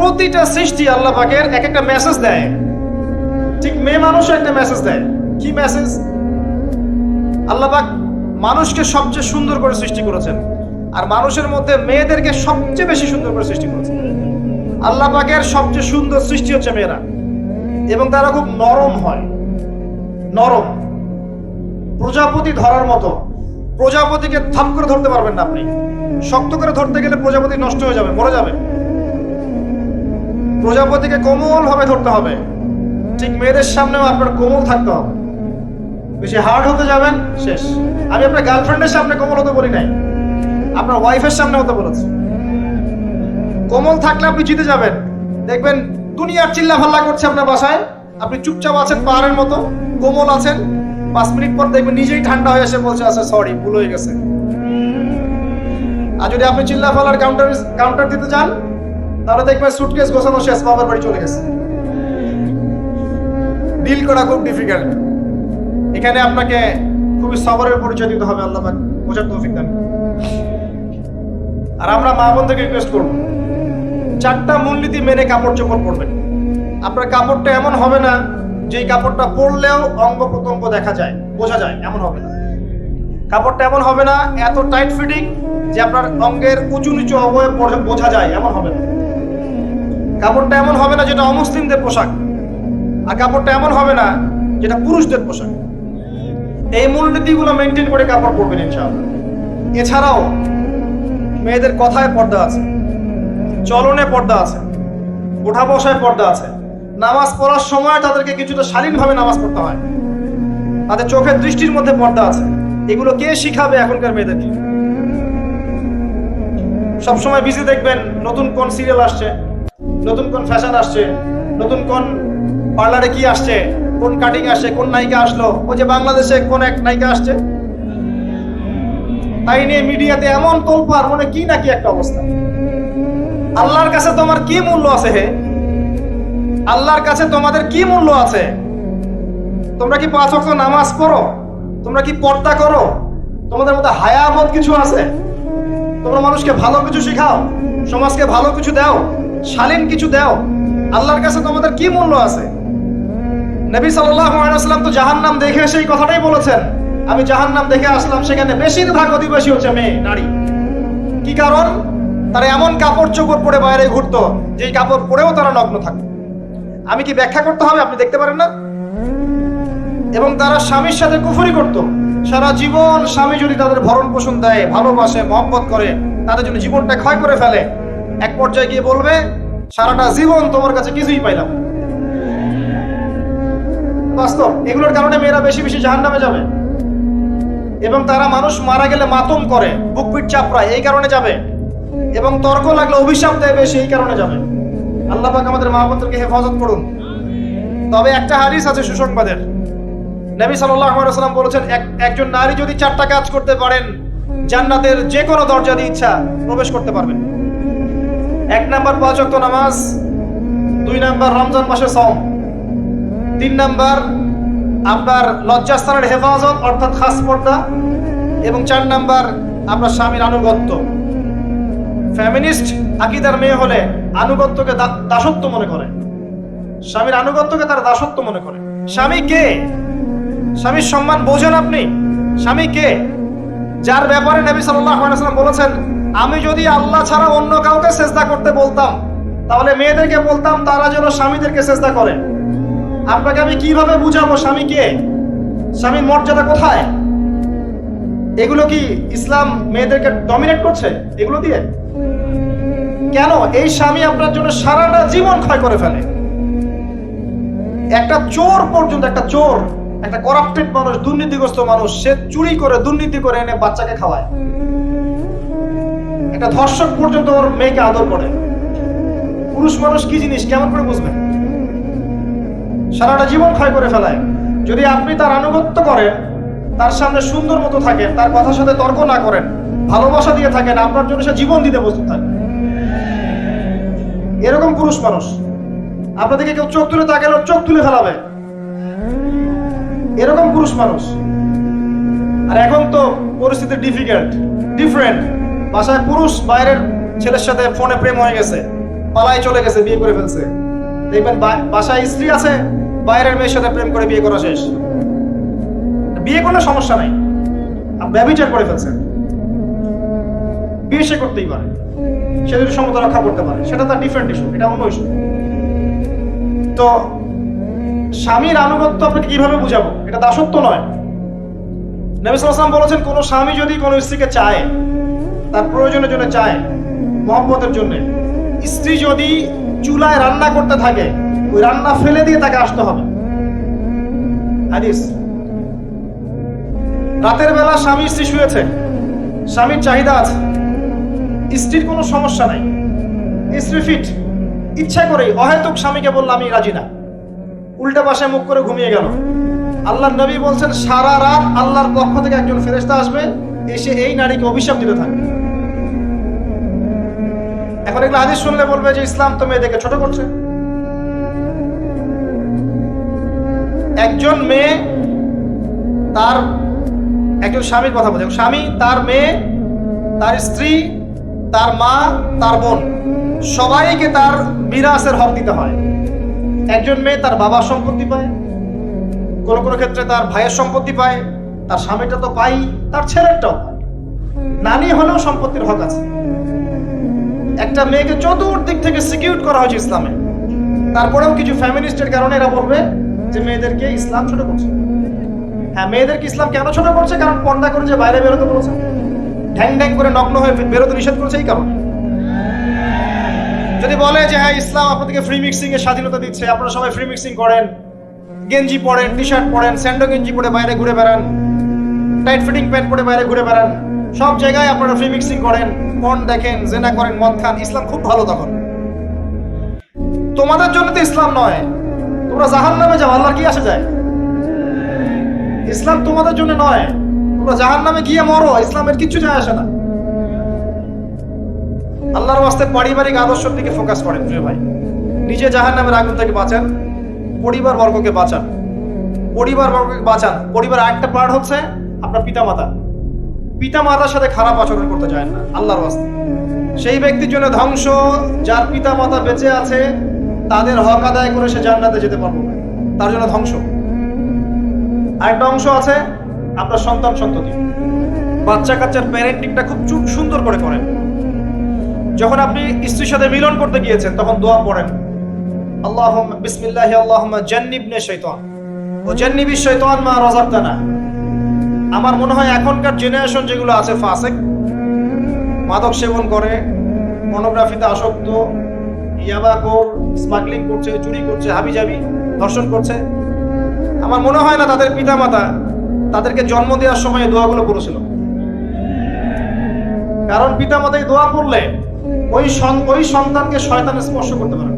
প্রতিটা সৃষ্টি আল্লাহ পাকের এক একটা মেসেজ দেয়। ঠিক মেয়ে মানুষও একটা মেসেজ দেয়। কি মেসেজ? আল্লাহ পাক মানুষকে সবচেয়ে সুন্দর করে সৃষ্টি করেছেন, আর মানুষের মধ্যে মেয়েদেরকে সবচেয়ে বেশি সুন্দর করে সৃষ্টি করেছেন। আল্লাহ পাকের সবচেয়ে সুন্দর সৃষ্টি হচ্ছে মেয়েরা, এবং তারা খুব নরম হয়, নরম, প্রজাপতি ধরার মতো। প্রজাপতিকে থাপ করে ধরতে পারবেন না আপনি, শক্ত করে ধরতে গেলে প্রজাপতি নষ্ট হয়ে যাবে, মরে যাবে। প্রজাপতিকে কোমল ভাবে ধরতে হবে। ঠিক মেয়েদের সামনেও আপনার কোমল থাকতে হবে। বেশি হার্ড হতে যাবেন, শেষ। আমি আপনার গার্লফ্রেন্ডের সামনে কোমল হতে বলি নাই, আপনার ওয়াইফের সামনে হতে বলেছি। কোমল থাকলে আপনি জিতে যাবেন। দেখবেন দুনিয়ার চিল্লা ফাল্লা করছে আপনার বাসায়, আপনি চুপচাপ আছেন পাহাড়ের মতো, কোমল আছেন। 5 মিনিট পর দেখবেন নিজেই ঠান্ডা হয়ে এসে বলছে আচ্ছা সরি, ভুল হয়ে গেছে। আর যদি আপনি চিল্লা ফাল্লার কাউন্টার দিতে যান, তাহলে দেখবেন সুটকেস গোছানো শেষ, বাবার বাড়ি চলে গেছে। ডিল করা খুব ডিফিকাল্ট। এখানে আপনাকে খুবই সবরের পরিচয় দিতে হবে। আল্লাহ পাক বোঝার তৌফিক দান। আর আমরা মা বোনদেরকে রিকোয়েস্ট করব, 4টা মূলনীতি মেনে কাপড় চোপড় পরবেন। আপনার কাপড়টা এমন হবে না যে কাপড়টা পরলেও অঙ্গ প্রত্যঙ্গ দেখা যায়, বোঝা যায়, এমন হবে না। কাপড়টা এমন হবে না এত টাইট ফিটিং যে আপনার অঙ্গের উঁচু নিচু অবয়ব বোঝা যায়, এমন হবে না। কাপড়টা এমন হবে না যেটা অমুসলিমদের পোশাক, আর কাপড়টা এমন হবে না যেটা পুরুষদের পোশাক। এই মূলনীতিগুলো মেনটেন করে কাপড় পরবেন ইনশাআল্লাহ। এছাড়াও মেয়েদের কথায় পর্দা আছে, চলনে পর্দা আছে, ওঠা বসায় পর্দা আছে। নামাজ পড়ার সময় তাদেরকে কিছুটা শালীনভাবে নামাজ পড়তে হয়। তাদের চোখের দৃষ্টির মধ্যে পর্দা আছে। এগুলো কে শিখাবে এখনকার মেয়েদেরকে? সবসময় বিজি দেখবেন নতুন কোন সিরিয়াল আসছে, নতুন কোন ফ্যাশন আসছে, নতুন কোন পার্লারে কি আসছে, কোন কাটিং আসছে, কোন নায়িকা আসলো, ওই যে বাংলাদেশে কোন এক নায়িকা আসছে, তাই নিয়ে মিডিয়াতে এমন তোলপাড়, মনে কি নাকি একটা অবস্থা। আল্লাহর কাছে তোমার কি মূল্য আছে হে? আল্লাহর কাছে তোমাদের কি মূল্য আছে? তোমরা কি 5 ওয়াক্ত নামাজ পড়ো? তোমরা কি পর্দা করো? তোমাদের মধ্যে হায়াবোধ কিছু আছে? তোমরা মানুষকে ভালো কিছু শেখাও, সমাজকে ভালো কিছু দাও, শালীন কিছু দাও। আল্লাহর কাছে তোমাদের কি মূল্য আছে? নবী সাল্লাল্লাহু আলাইহি ওয়াসাল্লাম তো জাহান্নাম দেখে এসে এই কথাটাই বলেছেন, আমি জাহান্নাম দেখে আসলাম, সেখানে বেশিরভাগ অধিবাসী হচ্ছে মেয়ে, নারী। কি কারণ? তারা এমন কাপড় চোপড় পরে বাইরে ঘুরতো যে কাপড় পরেও তারা নগ্ন থাকতো। আমি কি ব্যাখ্যা করতে হবে? আপনি দেখতে পারেন না? এবং তারা স্বামীর সাথে কুফরি করত। সারা জীবন স্বামী যদি তাদের ভরণ পোষণ দেয়, ভালোবাসে, মহব্বত করে, তাদের জন্য জীবনটা ক্ষয় করে ফেলে। এক পর্যায়ে গিয়ে বলবে সারাটা জীবন তোমার কাছে কিছুই পাইলাম। বাস্তব। এগুলোর কারণে মেয়েরা বেশি বেশি জাহান্নামে যাবে, এবং তারা মানুষ মারা গেলে মাতম করে, বুক পিঠ চাপড়ায়, এই কারণে যাবে। এবং তর্ক লাগলে অভিশাপ দেয় বেশি, এই কারণে যাবে। আল্লাহ পাক আমাদের মা বোনদেরকে হেফাজত করুন। তবে একটা হাদিস আছে সুসংবাদের। নবী সাল্লাল্লাহু আলাইহি ওয়াসাল্লাম বলেছেন, একজন নারী যদি 4টা কাজ করতে পারেন, জান্নাতের যে কোনো দরজা দিয়ে ইচ্ছা প্রবেশ করতে পারবেন। 1 নাম্বার 5 ওয়াক্ত নামাজ, 2 নাম্বার রমজান মাসে সওম, 3 নাম্বার আপনার লজ্জাস্থানের হেফাজত অর্থাৎ খাস পর্দা, এবং 4 নাম্বার আপনার স্বামীর আনুগত্য। ফেমিনিস্ট আকীদার মেয়ে হলে আনুগত্যকে দাসত্ব মনে করে, স্বামীর আনুগত্যকে তারা দাসত্ব মনে করে। স্বামী কে? স্বামীর সম্মান বোঝেন আপনি? স্বামী কে? যার ব্যাপারে নবী সাল্লাল্লাহু আলাইহি ওয়াসাল্লাম বলেছেন, আমি যদি আল্লাহ ছাড়া অন্য কাউকে সিজদা করতে বলতাম, তাহলে মেয়েদেরকে বলতাম তারা যেন স্বামীদেরকে সিজদা করে। আপনাকে আমি কিভাবে বুঝাবো স্বামী কে, স্বামীর মর্যাদা কোথায়? এগুলো কি ইসলাম মেয়েদেরকে ডমিনেট করছে এগুলো দিয়ে? কেন? এই স্বামী আপনার জন্য সারাটা জীবন ক্ষয় করে ফেলে। একটা চোর পর্যন্ত, একটা চোর, একটা করাপ্টেড মানুষ, দুর্নীতিগ্রস্ত মানুষ, সে চুরি করে, দুর্নীতি করে এনে বাচ্চাকে খাওয়ায়। একটা ধর্ষক পর্যন্ত ওর মেয়েকে আদর করে। পুরুষ মানুষ কি জিনিস কেমন করে বুঝবেন? সারাটা জীবন ক্ষয় করে ফেলায়। যদি আপনি তার আনুগত্য করেন, তার সামনে সুন্দর মতো থাকেন, তার কথার সাথে তর্ক না করেন, ভালোবাসা দিয়ে থাকেন, আপনার জন্য সে জীবন দিতে প্রস্তুত থাকে। এরকম পুরুষ মানুষ। আপনাদেরকে কেউ চোখ তুলে তাকালে চোখ তুলে ফেলাবে, এরকম পুরুষ মানুষ। আর এখন তো পরিস্থিতি ডিফারেন্ট। বাসায় পুরুষ বাইরের ছেলের সাথে ফোনে প্রেম হয়ে গেছে, পালাই চলে গেছে, বিয়ে করে ফেলছে। দেখবেন বাসায় স্ত্রী আছে, বাইরের মেয়ের সাথে প্রেম করে বিয়ে করা শেষ। বিয়ে করলে সমস্যা নাই, ব্যভিচার করে ফেলছে, বিয়ে সে করতেই পারে, সে যদি সমতা রক্ষা করতে পারে সেটা তার ডিফারেন্ট ইস্যু, এটা অন্য ইস্যু। তো স্বামীর আনুগত্য আপনাকে কিভাবে বুঝাবো? এটা দাসত্ব নয়। নবী সাল্লাল্লাহু আলাইহি ওয়াসাল্লাম বলেছেন, কোন স্বামী যদি কোন স্ত্রীকে চায়, তার প্রয়োজনের জন্য চায়, মহব্বতের জন্য, স্ত্রী যদি চুলায় রান্না করতে থাকে, ওই রান্না ফেলে দিয়ে তাকে আসতে হবে। হাদিস। রাতের বেলা স্বামী স্ত্রী শুয়েছে, স্বামীর চাহিদা আছে, স্ত্রীর কোনো সমস্যা নাই, স্ত্রী ফিট, ইচ্ছা করে অহেতুক স্বামীকে বলল আমি রাজি না, উল্টা পাশে মুখ করে ঘুমিয়ে গেল। আল্লাহর নবী বলছেন সারা রাত আল্লাহর পক্ষ থেকে একজন ফেরেশতা আসবে, এসে এই নারীকে অভিশাপ দিতে থাকবে। এখন এগুলো হাদিস শুনলে বলবে যে ইসলাম তো মেয়েদেরকে ছোট করছে। একজন মেয়ে তার একজন স্বামীর কথা বলছে, স্বামী তার মেয়ে, তার স্ত্রী, তার মা, তার বোন, সবাইকে তার মিরাসের হক দিতে হয়। একজন মেয়ে তার বাবার সম্পত্তি পায়, কোন কোন ক্ষেত্রে তার ভাইয়ের সম্পত্তি পায়, তার স্বামীটা তো পাই, তার ছেলেরটাও পায়, নানি হলেও সম্পত্তির হক আছে। একটা মেয়েকে চতুর্দিক থেকে সিকিউর করা হয়েছে ইসলামে। তারপরেও কিছু ফ্যামিলিস্টের কারণে এরা বলবে যে মেয়েদেরকে ইসলাম ছোট করছে। হ্যাঁ, মেয়েদেরকে ইসলাম কেন ছোট করছে? কারণ পর্দা করে যে বাইরে বেরোতে বলেছে, ঢ্যাং ঢ্যাং করে নগ্ন হয়ে বেরোতে নিষেধ করেছে, এই কারণে। যদি বলে যে হ্যাঁ ইসলাম আপনাদেরকে ফ্রি মিক্সিং এর স্বাধীনতা দিচ্ছে, আপনারা সবাই ফ্রি মিক্সিং করেন, গেঞ্জি পরেন, টি শার্ট পরেন, স্যান্ডো গেঞ্জি পরে বাইরে ঘুরে বেড়ান, টাইট ফিটিং প্যান্ট পরে বাইরে ঘুরে বেড়ান, সব জায়গায় আপনারা ফ্রি মিক্সিং করেন, পর্ন দেখেন, জেনা করেন, মদ খান, ইসলাম খুব ভালো। তখন তোমাদের জন্য তো ইসলাম নয়, তোমরা জাহান্নামে যাও, আল্লাহর কি আসে যায়? ইসলাম তোমাদের জন্য নয়, তোমরা জাহান্নামে গিয়ে মরো, ইসলামের কিচ্ছু যায় আসে না। আল্লাহর ওয়াস্তে পারিবারিক আদর্শের দিকে ফোকাস করেন প্রিয় ভাই। নিজে জাহান্নামের আগুন থেকে বাঁচান, পরিবার বর্গকে বাঁচান, পরিবার বর্গকে বাঁচান। পরিবার একটা পার্ট হচ্ছে আপনার পিতামাতা। পিতামাতার সাথে খারাপ আচরণ করতে যায় না আল্লাহর ওয়াস্তে। সেই ব্যক্তির জন্য ধ্বংস যার পিতামাতা বেঁচে আছে, তাদের হক আদায় করে সে জান্নাতে যেতে পারবে না, তার জন্য ধ্বংস। আরেকটা অংশ আছে আপনার সন্তান সন্ততি। বাচ্চা কাচ্চার প্যারেন্টিংটা খুব সুন্দর করে করেন। যখন আপনি স্ত্রীর সাথে মিলন করতে গিয়েছেন তখন দোয়া পড়েন, আল্লাহুম্মা বিসমিল্লাহি আল্লাহুম্মা জান্নিবনা শাইতান ওয়া জান্নিবিশ শাইতান মা রাযাকতানা। আমার মনে হয় এখনকার জেনারেশন যেগুলো আছে ফাসিক, মাদক সেবন করে, পর্নোগ্রাফিতে আসক্ত, ইয়াবাখোর, স্মাগলিং করছে, চুরি করছে, হাবিজাবি, ধর্ষণ করছে, আমার মনে হয় না তাদের পিতামাতা তাদেরকে জন্ম দেওয়ার সময় দোয়াগুলো করেছিল। কারণ পিতামাতা এই দোয়া পড়লে ওই সন্তানকে শয়তান স্পর্শ করতে পারে।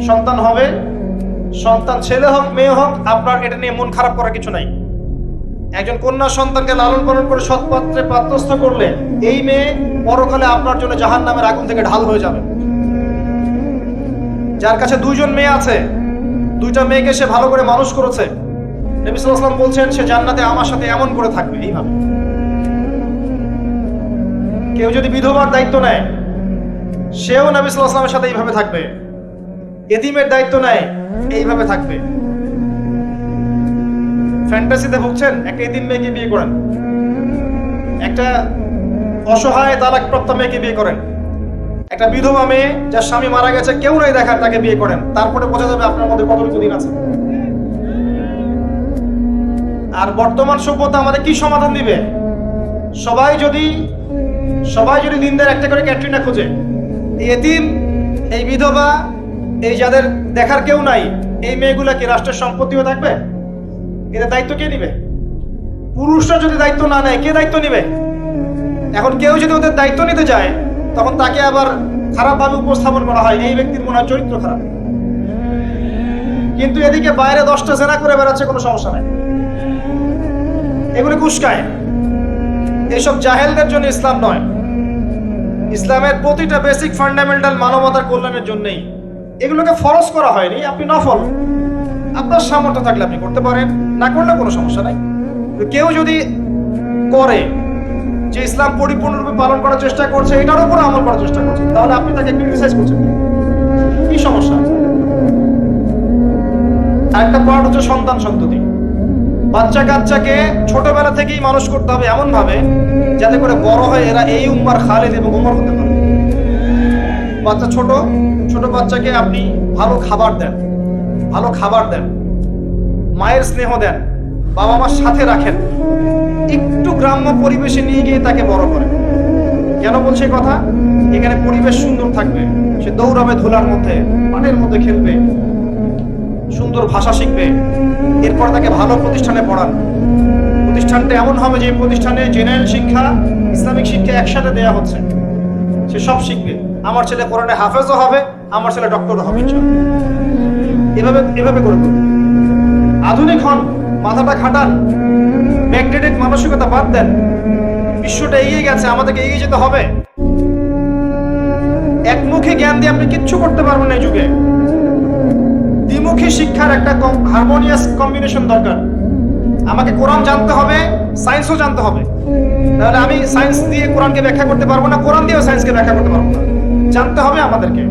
সন্তান হবে, সন্তান ছেলে হোক মেয়ে হোক, আপনার এটা নিয়ে মন খারাপ করার কিছু নাই। একজন কন্যা সন্তানকে লালন পালন করে সৎ পাত্রে পাত্রস্থ করলে এই মেয়ে পরকালে আপনার জন্য জাহান্নামের আগুন থেকে ঢাল হয়ে যাবে। যার কাছে দুইজন মেয়ে আছে, দুইটা মেয়েকে সে ভালো করে মানুষ করেছে, নবী সাল্লাল্লাহু আলাইহি ওয়াসাল্লাম বলছেন সে জান্নাতে আমার সাথে এমন করে থাকবে, এইভাবে। কেউ যদি বিধবার দায়িত্ব নেয়, সেও নবী সাল্লাল্লাহু আলাইহি ওয়াসাল্লামের সাথে এইভাবে থাকবে। এতিমের দায়িত্ব নেয়, এইভাবে থাকবে। ফ্যান্টাসিতে ভুগছেন, একটা এতিম মেয়েকে বিয়ে করেন, একটা অসহায় তালাকপ্রাপ্ত মেয়েকে বিয়ে করেন, একটা বিধবা মেয়ে যার স্বামী মারা গেছে, কেউ নাই দেখার, তাকে বিয়ে করেন, তারপরে বোঝা যাবে আপনার মধ্যে কতটুকু দিন আছে। আর বর্তমান সভ্যতা আমাদের কি সমাধান দিবে? সবাই যদি দিনদার একটা করে ক্যাটরিনা খোঁজে, এই এতিম, এই বিধবা, এই যাদের দেখার কেউ নাই, এই মেয়েগুলা কি রাষ্ট্রের সম্পত্তিও থাকবে? এদের দায়িত্ব কে নিবে? পুরুষরা যদি দায়িত্ব না নেয়, কে দায়িত্ব নিবে? এখন কেউ যদি ওদের দায়িত্ব নিতে যায়, তখন তাকে আবার খারাপভাবে উপস্থাপন করা হয়, এই ব্যক্তির মনে হয় চরিত্র খারাপ। কিন্তু এদিকে বাইরে 10টা জেনা করে বেড়াচ্ছে, কোনো সমস্যা নাই, এগুলো কুস্কায়। এইসব জাহেলদের জন্য ইসলাম নয়। ইসলামের প্রতিটা বেসিক ফান্ডামেন্টাল মানবতার কল্যাণের জন্যই। এগুলোকে ফরজ করা হয়নি, আপনি নফল, আপনার সামর্থ্য থাকলে আপনি করতে পারেন, না করলে কোনো সমস্যা নাই। কেউ যদি করে, যে ইসলাম পরিপূর্ণরূপে পালন করার চেষ্টা করছে, এটার উপর আমল করার চেষ্টা করছে, তাহলে আপনি তাকে ক্রিটিসাইজ করছেন, কি সমস্যা? আরেকটা পার্ট হচ্ছে সন্তান সন্ততি। বাচ্চা কাচ্চাকে ছোটবেলা থেকেই মানুষ করতে হবে এমন ভাবে যাতে করে বড় হয়ে এরা এই উম্মার খালিদ এবং উমর হতে পারে। বাচ্চা ছোট ছোট বাচ্চাকে আপনি ভালো খাবার দেন, ভালো খাবার দেন, মায়ের স্নেহ দেন, বাবা মার সাথে রাখেন, একটু গ্রাম্য পরিবেশে নিয়ে গিয়ে তাকে বড় করেন। কেন বলছে এই কথা? এখানে পরিবেশ সুন্দর থাকবে, সে দৌড়াবে ধুলার মধ্যে, মাঠের মধ্যে খেলবে, সুন্দর ভাষা শিখবে। এরপর তাকে ভালো প্রতিষ্ঠানে পড়ান। প্রতিষ্ঠানটা এমন হবে যে প্রতিষ্ঠানে জেনারেল শিক্ষা, ইসলামিক শিক্ষা একসাথে দেয়া হচ্ছে, সে সব শিখবে। আমার ছেলে কোরআনে হাফেজও হবে, আমার ছেলে ডক্টরও হবে, এভাবে এভাবে করে দেবে। আধুনিক হন, মাথাটা খাটান, ব্যাকডেটেড মানসিকতা বাদ দেন। বিশ্বটা এগিয়ে গেছে, আমাদেরকে এগিয়ে যেতে হবে। একমুখী জ্ঞান দিয়ে আপনি কিচ্ছু করতে পারবেন না এই যুগে। দ্বিমুখী শিক্ষার একটা হারমোনিয়াস কম্বিনেশন দরকার। আমাকে কোরআন জানতে হবে, সায়েন্সও জানতে হবে। তাহলে আমি সায়েন্স দিয়ে কোরআনকে ব্যাখ্যা করতে পারবো না, কোরআন দিয়েও সায়েন্সকে ব্যাখ্যা করতে পারবো না। জানতে হবে আমাদেরকে।